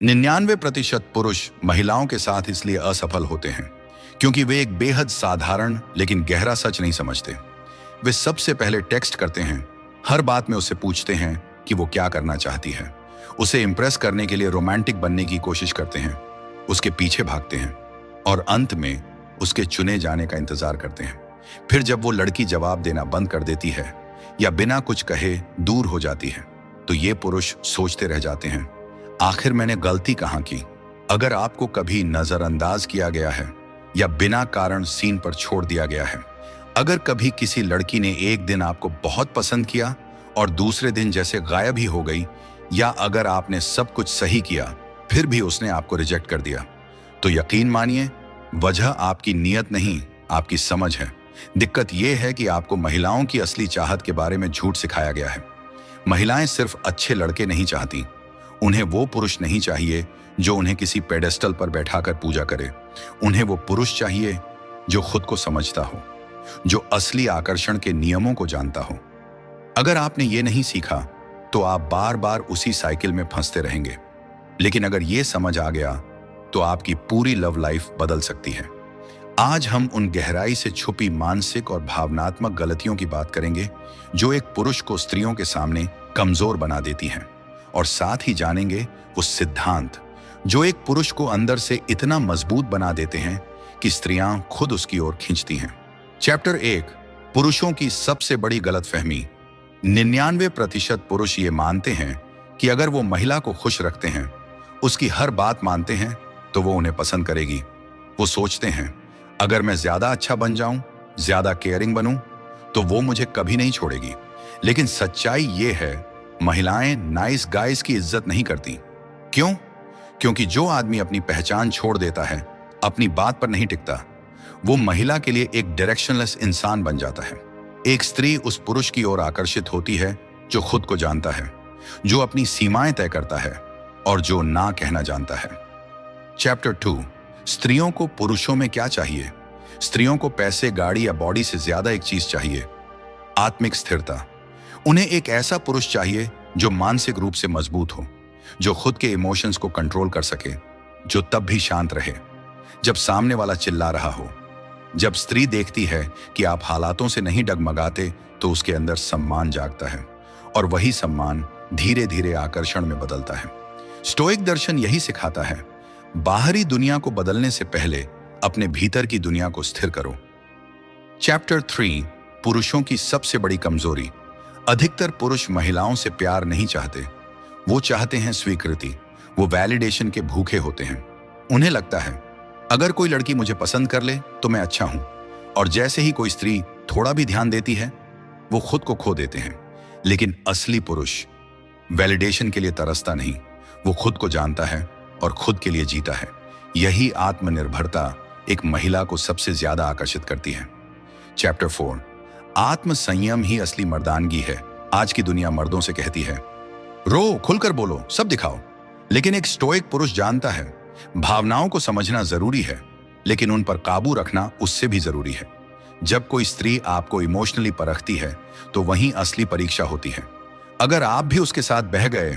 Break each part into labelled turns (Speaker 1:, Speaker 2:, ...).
Speaker 1: 99% पुरुष महिलाओं के साथ इसलिए असफल होते हैं क्योंकि वे एक बेहद साधारण लेकिन गहरा सच नहीं समझते। वे सबसे पहले टेक्स्ट करते हैं, हर बात में उससे पूछते हैं कि वो क्या करना चाहती है, उसे इम्प्रेस करने के लिए रोमांटिक बनने की कोशिश करते हैं, उसके पीछे भागते हैं और अंत में उसके चुने जाने का इंतजार करते हैं। फिर जब वो लड़की जवाब देना बंद कर देती है या बिना कुछ कहे दूर हो जाती है तो ये पुरुष सोचते रह जाते हैं, आखिर मैंने गलती कहाँ की। अगर आपको कभी नजरअंदाज किया गया है या बिना कारण सीन पर छोड़ दिया गया है, अगर कभी किसी लड़की ने एक दिन आपको बहुत पसंद किया और दूसरे दिन जैसे गायब ही हो गई, या अगर आपने सब कुछ सही किया फिर भी उसने आपको रिजेक्ट कर दिया, तो यकीन मानिए वजह आपकी नीयत नहीं, आपकी समझ है। दिक्कत यह है कि आपको महिलाओं की असली चाहत के बारे में झूठ सिखाया गया है। महिलाएं सिर्फ अच्छे लड़के नहीं चाहती, उन्हें वो पुरुष नहीं चाहिए जो उन्हें किसी पेडेस्टल पर बैठाकर पूजा करे। उन्हें वो पुरुष चाहिए जो खुद को समझता हो, जो असली आकर्षण के नियमों को जानता हो। अगर आपने ये नहीं सीखा तो आप बार बार उसी साइकिल में फंसते रहेंगे, लेकिन अगर ये समझ आ गया तो आपकी पूरी लव लाइफ बदल सकती है। आज हम उन गहराई से छुपी मानसिक और भावनात्मक गलतियों की बात करेंगे जो एक पुरुष को स्त्रियों के सामने कमजोर बना देती हैं, और साथ ही जानेंगे वो सिद्धांत जो एक पुरुष को अंदर से इतना मजबूत बना देते हैं कि स्त्रियां खुद उसकी ओर खींचती हैं। चैप्टर 1, पुरुषों की सबसे बड़ी गलतफहमी। 99% पुरुष ये मानते हैं कि अगर वो महिला को खुश रखते हैं, उसकी हर बात मानते हैं, तो वो उन्हें पसंद करेगी। वो सोचते हैं अगर मैं ज्यादा अच्छा बन जाऊं, ज्यादा केयरिंग बनूं, तो वो मुझे कभी नहीं छोड़ेगी। लेकिन सच्चाई ये है, महिलाएं नाइस गाइस की इज्जत नहीं करती। क्यों? क्योंकि जो आदमी अपनी पहचान छोड़ देता है, अपनी बात पर नहीं टिकता, वो महिला के लिए एक डायरेक्शनलेस इंसान बन जाता है। एक स्त्री उस पुरुष की ओर आकर्षित होती है जो खुद को जानता है, जो अपनी सीमाएं तय करता है और जो ना कहना जानता है। चैप्टर 2, स्त्रियों को पुरुषों में क्या चाहिए। स्त्रियों को पैसे, गाड़ी या बॉडी से ज्यादा एक चीज चाहिए, आत्मिक स्थिरता। उन्हें एक ऐसा पुरुष चाहिए जो मानसिक रूप से मजबूत हो, जो खुद के इमोशंस को कंट्रोल कर सके, जो तब भी शांत रहे जब सामने वाला चिल्ला रहा हो। जब स्त्री देखती है कि आप हालातों से नहीं डगमगाते तो उसके अंदर सम्मान जागता है, और वही सम्मान धीरे धीरे आकर्षण में बदलता है। स्टोइक दर्शन यही सिखाता है, बाहरी दुनिया को बदलने से पहले अपने भीतर की दुनिया को स्थिर करो। चैप्टर 3, पुरुषों की सबसे बड़ी कमजोरी। अधिकतर पुरुष महिलाओं से प्यार नहीं चाहते, वो चाहते हैं स्वीकृति। वो वैलिडेशन के भूखे होते हैं। उन्हें लगता है अगर कोई लड़की मुझे पसंद कर ले तो मैं अच्छा हूं, और जैसे ही कोई स्त्री थोड़ा भी ध्यान देती है वो खुद को खो देते हैं। लेकिन असली पुरुष वैलिडेशन के लिए तरसता नहीं, वो खुद को जानता है और खुद के लिए जीता है। यही आत्मनिर्भरता एक महिला को सबसे ज्यादा आकर्षित करती है। चैप्टर 4, आत्म संयम ही असली मर्दानगी है। आज की दुनिया मर्दों से कहती है रो, खुलकर बोलो, सब दिखाओ। लेकिन एक स्टोइक पुरुष जानता है भावनाओं को समझना जरूरी है, लेकिन उन पर काबू रखना उससे भी जरूरी है। जब कोई स्त्री आपको इमोशनली परखती है तो वहीं असली परीक्षा होती है। अगर आप भी उसके साथ बह गए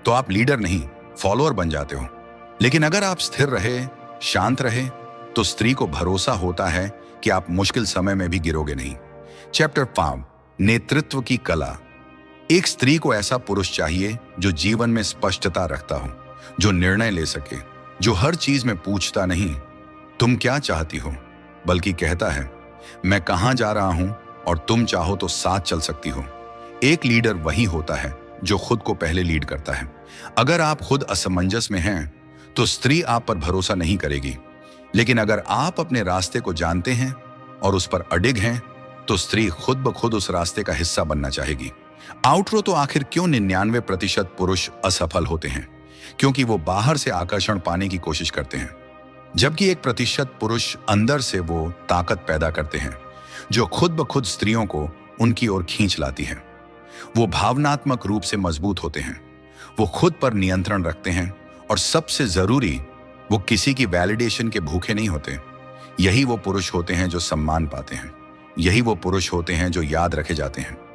Speaker 1: तो आप लीडर नहीं, फॉलोअर बन जाते हो। लेकिन अगर आप स्थिर रहे, शांत रहे, तो स्त्री को भरोसा होता है कि आप मुश्किल समय में भी गिरोगे नहीं। चैप्टर 5, नेतृत्व की कला। एक स्त्री को ऐसा पुरुष चाहिए जो जीवन में स्पष्टता रखता हो, जो निर्णय ले सके, जो हर चीज में पूछता नहीं तुम क्या चाहती हो, बल्कि कहता है मैं कहां जा रहा हूं और तुम चाहो तो साथ चल सकती हो। एक लीडर वही होता है जो खुद को पहले लीड करता है। अगर आप खुद असमंजस में हैं तो स्त्री आप पर भरोसा नहीं करेगी, लेकिन अगर आप अपने रास्ते को जानते हैं और उस पर अडिग हैं तो स्त्री खुद ब खुद उस रास्ते का हिस्सा बनना चाहेगी। आउटरो। तो आखिर क्यों 99% पुरुष असफल होते हैं? क्योंकि वो बाहर से आकर्षण पाने की कोशिश करते हैं, जबकि 1% पुरुष अंदर से वो ताकत पैदा करते हैं जो खुद ब खुद स्त्रियों को उनकी ओर खींच लाती है। वो भावनात्मक रूप से मजबूत होते हैं, वो खुद पर नियंत्रण रखते हैं, और सबसे जरूरी, वो किसी की वैलिडेशन के भूखे नहीं होते। यही वो पुरुष होते हैं जो सम्मान पाते हैं, यही वो पुरुष होते हैं जो याद रखे जाते हैं।